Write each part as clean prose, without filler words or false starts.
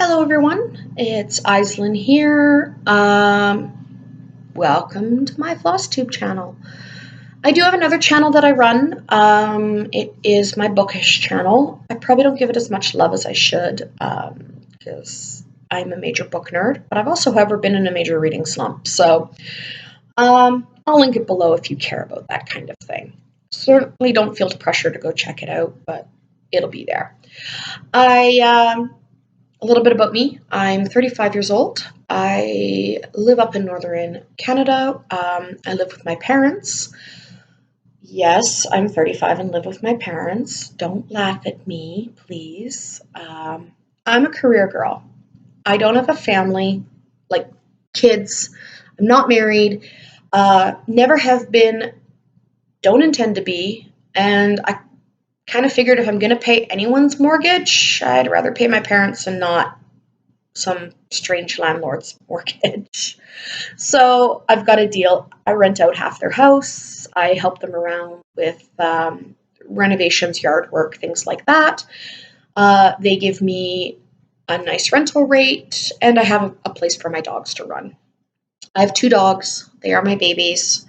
Hello, everyone. It's Aislinn here. Welcome to my Flosstube channel. I do have another channel that I run. It is my bookish channel. I probably don't give it as much love as I should because I'm a major book nerd, but I've also, however, been in a major reading slump. So I'll link it below if you care about that kind of thing. Certainly don't feel pressure to go check it out, but it'll be there. A little bit about me. I'm 35 years old. I live up in northern Canada. I live with my parents. Yes, I'm 35 and live with my parents. Don't laugh at me, please. I'm a career girl. I don't have a family, like kids. I'm not married. Never have been. Don't intend to be. And I kind of figured if I'm going to pay anyone's mortgage, I'd rather pay my parents and not some strange landlord's mortgage. So I've got a deal. I rent out half their house. I help them around with renovations, yard work, things like that. They give me a nice rental rate, and I have a place for my dogs to run. I have 2 dogs. They are my babies.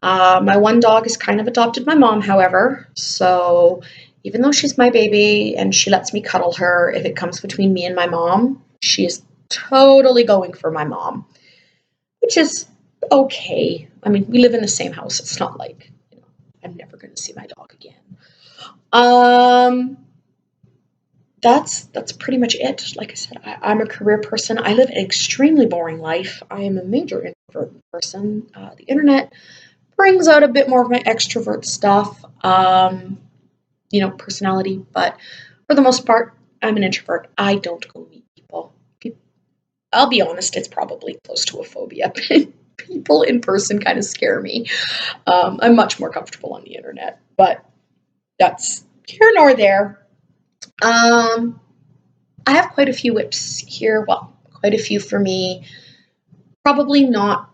My one dog has kind of adopted my mom, however, so even though she's my baby and she lets me cuddle her, if it comes between me and my mom, she is totally going for my mom, which is okay. I mean, we live in the same house. It's not like, I'm never going to see my dog again. That's pretty much it. Like I said, I'm a career person. I live an extremely boring life. I am a major introvert person. The internet brings out a bit more of my extrovert stuff, personality, but for the most part, I'm an introvert. I don't go meet people. I'll be honest, it's probably close to a phobia. People in person kind of scare me. I'm much more comfortable on the internet, but that's here nor there. I have quite a few whips here. Well, quite a few for me. Probably not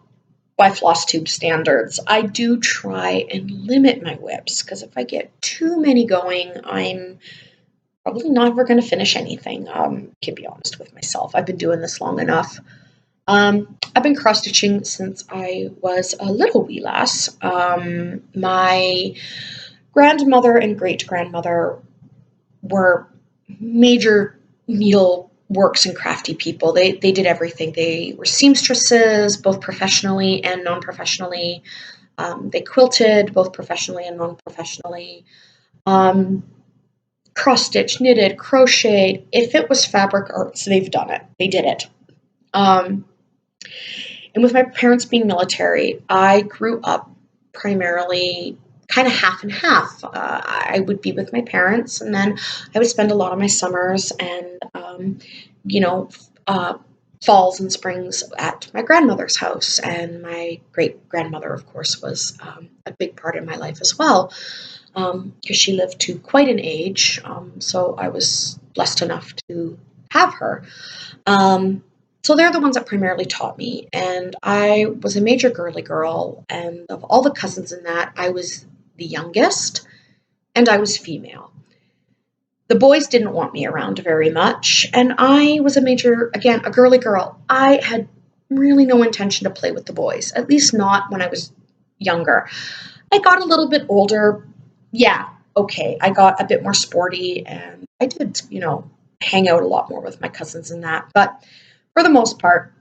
by Flosstube standards. I do try and limit my whips because if I get too many going, I'm probably never going to finish anything. To be honest with myself, I've been doing this long enough. I've been cross-stitching since I was a little wee lass. My grandmother and great-grandmother were major needle works and crafty people. They did everything. They were seamstresses, both professionally and non-professionally. They quilted, both professionally and non-professionally. Cross-stitched, knitted, crocheted. If it was fabric arts, they've done it. They did it. And with my parents being military, I grew up primarily kind of half and half. I would be with my parents, and then I would spend a lot of my summers and, falls and springs at my grandmother's house. And my great-grandmother, of course, was a big part of my life as well, because she lived to quite an age, so I was blessed enough to have her. So they're the ones that primarily taught me, and I was a major girly girl, and of all the cousins in that, I was the youngest, and I was female. The boys didn't want me around very much, and I was a girly girl. I had really no intention to play with the boys, at least not when I was younger. I got a little bit older. Yeah, okay, I got a bit more sporty, and I did, hang out a lot more with my cousins and that, but for the most part,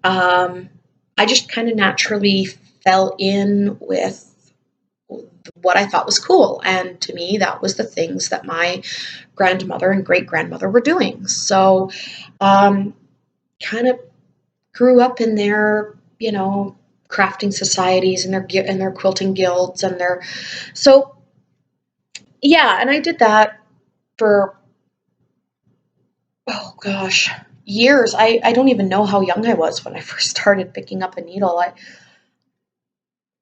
I just kind of naturally fell in with what I thought was cool. And to me, that was the things that my grandmother and great-grandmother were doing. So kind of grew up in their, crafting societies and their quilting guilds and and I did that for, oh gosh, years. I don't even know how young I was when I first started picking up a needle.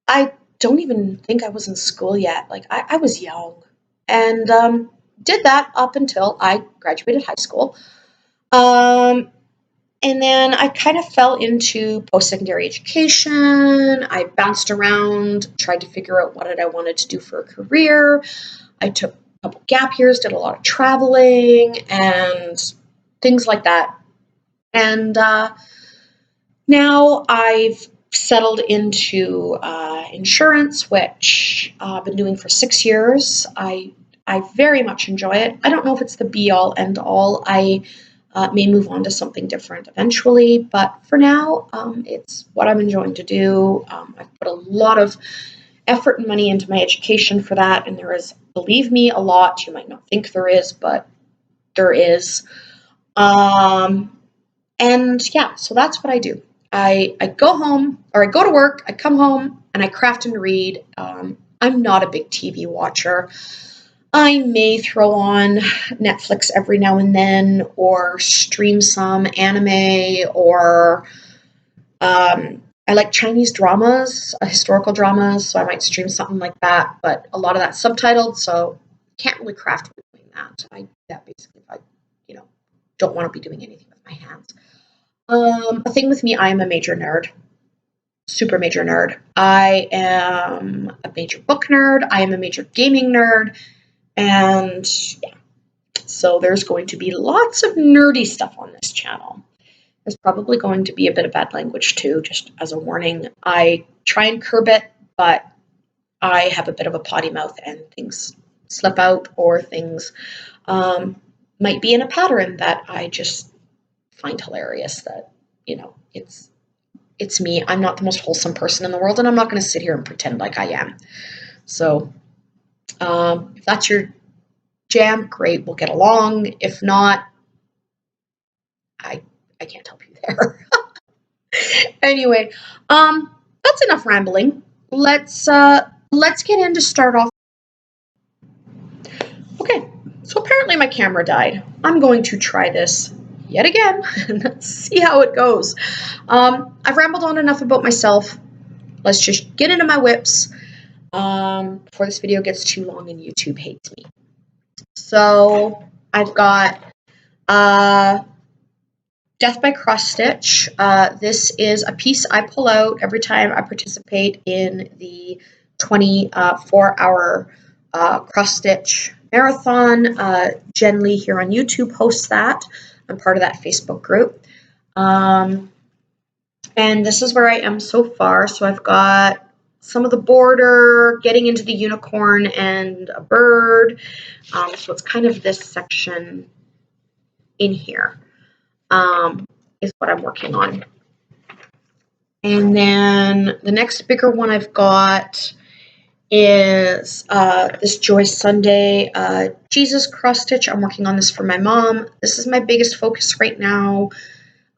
I don't even think I was in school yet. Like, I was young, and did that up until I graduated high school. And then I kind of fell into post-secondary education. I bounced around, tried to figure out what I wanted to do for a career. I took a couple gap years, did a lot of traveling, and things like that. And now I've settled into insurance, which I've been doing for 6 years. I very much enjoy it. I don't know if it's the be-all, end-all. I may move on to something different eventually, but for now, it's what I'm enjoying to do. I've put a lot of effort and money into my education for that, and there is, believe me, a lot. You might not think there is, but there is. And yeah, so that's what I do. I go home, or I go to work, I come home, and I craft and read. I'm not a big TV watcher. I may throw on Netflix every now and then, or stream some anime, or I like Chinese dramas, historical dramas, so I might stream something like that, but a lot of that's subtitled, so can't really craft with doing that. I do that basically if I, don't want to be doing anything with my hands. A thing with me, I am a major nerd. Super major nerd. I am a major book nerd. I am a major gaming nerd. And yeah, so there's going to be lots of nerdy stuff on this channel. There's probably going to be a bit of bad language too, just as a warning. I try and curb it, but I have a bit of a potty mouth and things slip out, or things might be in a pattern that I just find hilarious. That, it's me. I'm not the most wholesome person in the world, and I'm not going to sit here and pretend like I am. So if that's your jam, great, we'll get along. If not, I can't help you there. Anyway, that's enough rambling. Let's get in to start off. Okay, so apparently my camera died. I'm going to try this yet again and see how it goes. I've rambled on enough about myself. Let's just get into my whips before this video gets too long and YouTube hates me. So I've got Death by Cross Stitch. This is a piece I pull out every time I participate in the 24-hour cross stitch marathon. Jen Lee here on YouTube hosts that. I'm part of that Facebook group. And this is where I am so far. So I've got some of the border, getting into the unicorn and a bird. So it's kind of this section in here. Is what I'm working on. And then the next bigger one I've got is this Joy Sunday Jesus cross stitch. I'm working on this for my mom. This is my biggest focus right now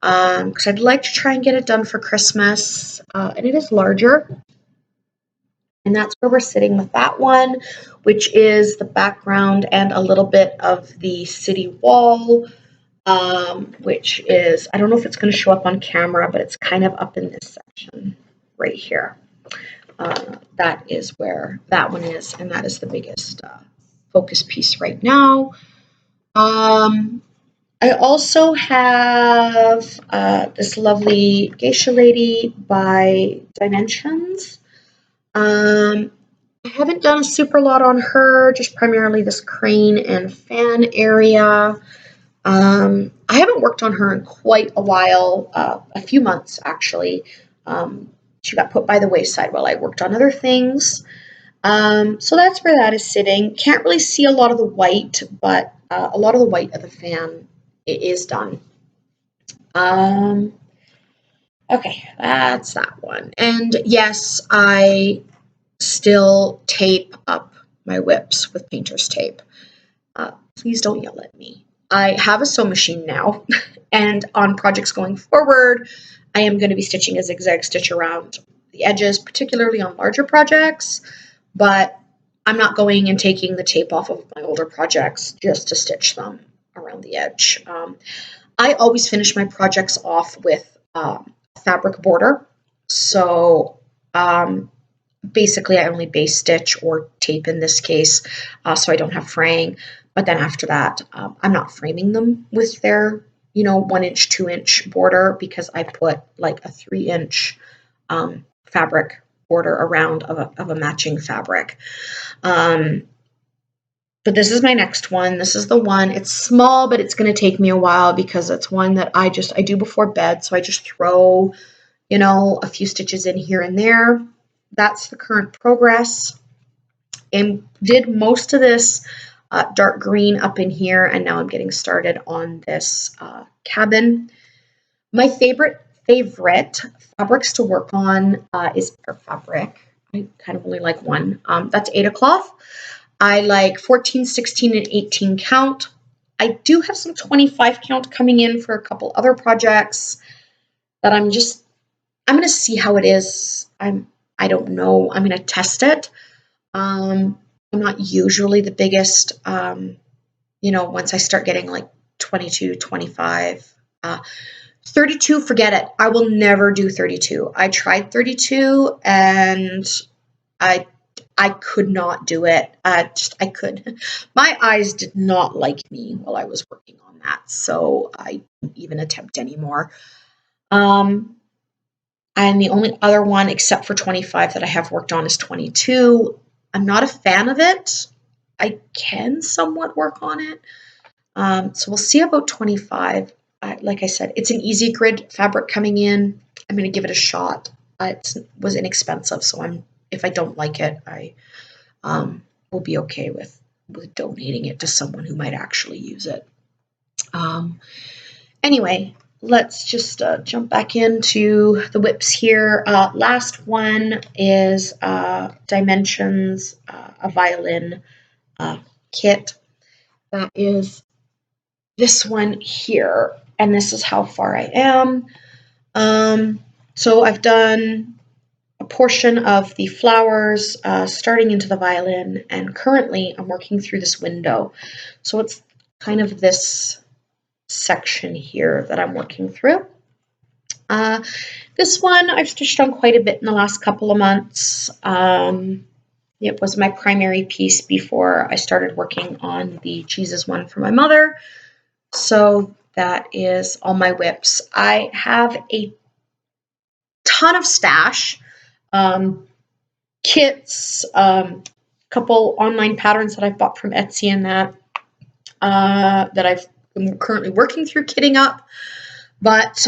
because I'd like to try and get it done for Christmas. And it is larger. And that's where we're sitting with that one, which is the background and a little bit of the city wall. Which is, I don't know if it's going to show up on camera, but it's kind of up in this section right here. That is where that one is, and that is the biggest focus piece right now. I also have this lovely geisha lady by Dimensions. I haven't done a super lot on her, just primarily this crane and fan area. I haven't worked on her in quite a while, a few months actually. She got put by the wayside while I worked on other things. So that's where that is sitting. Can't really see a lot of the white, but a lot of the white of the fan is done. Okay, that's that one. And yes, I still tape up my whips with painter's tape. Please don't yell at me. I have a sew machine now, and on projects going forward, I am going to be stitching a zigzag stitch around the edges, particularly on larger projects, but I'm not going and taking the tape off of my older projects just to stitch them around the edge. I always finish my projects off with fabric border, so basically I only base stitch or tape in this case, so I don't have fraying. But then after that, I'm not framing them with their, 1 inch, 2 inch border, because I put like a 3 inch fabric border around of a matching fabric. But this is my next one. This is the one. It's small, but it's going to take me a while because it's one that I do before bed. So I just throw, you know, a few stitches in here and there. That's the current progress. And did most of this dark green up in here, and now I'm getting started on this cabin. My favorite fabrics to work on is fabric. I kind of only like one. That's Aida cloth. I like 14, 16, and 18 count. I do have some 25 count coming in for a couple other projects that I'm going to see how it is. I don't know. I'm going to test it. I'm not usually the biggest, you know, once I start getting like 22, 25, 32, forget it. I will never do 32. I tried 32 and I could not do it. I could. My eyes did not like me while I was working on that, so I didn't even attempt anymore. And the only other one, except for 25, that I have worked on is 22. I'm not a fan of it. I can somewhat work on it. So we'll see about 25. Like I said, it's an easy grid fabric coming in. I'm going to give it a shot. It was inexpensive, so if I don't like it, I will be okay with donating it to someone who might actually use it. Anyway, let's just jump back into the whips here. Last one is Dimensions, a violin kit. That is this one here, and this is how far I am. So I've done a portion of the flowers starting into the violin, and currently I'm working through this window. So it's kind of this section here that I'm working through. This one I've stitched on quite a bit in the last couple of months. It was my primary piece before I started working on the Jesus one for my mother. So that is all my whips. I have a ton of stash. Kits, couple online patterns that I've bought from Etsy and that I'm currently working through kitting up. But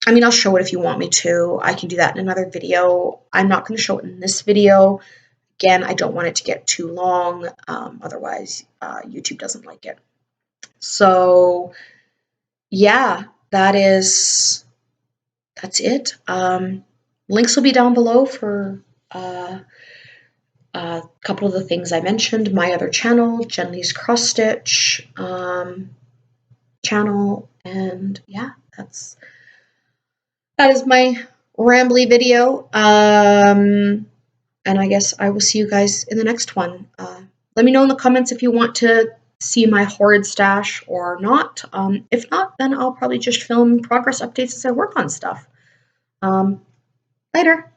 I mean, I'll show it if you want me to. I can do that in another video. I'm not going to show it in this video. Again, I don't want it to get too long. Otherwise, YouTube doesn't like it. So yeah, that's it. Links will be down below for a couple of the things I mentioned. My other channel, Jen Lee's Cross Stitch channel, and yeah, that is my rambly video. And I guess I will see you guys in the next one. Let me know in the comments if you want to see my horrid stash or not. If not, then I'll probably just film progress updates as I work on stuff. Later.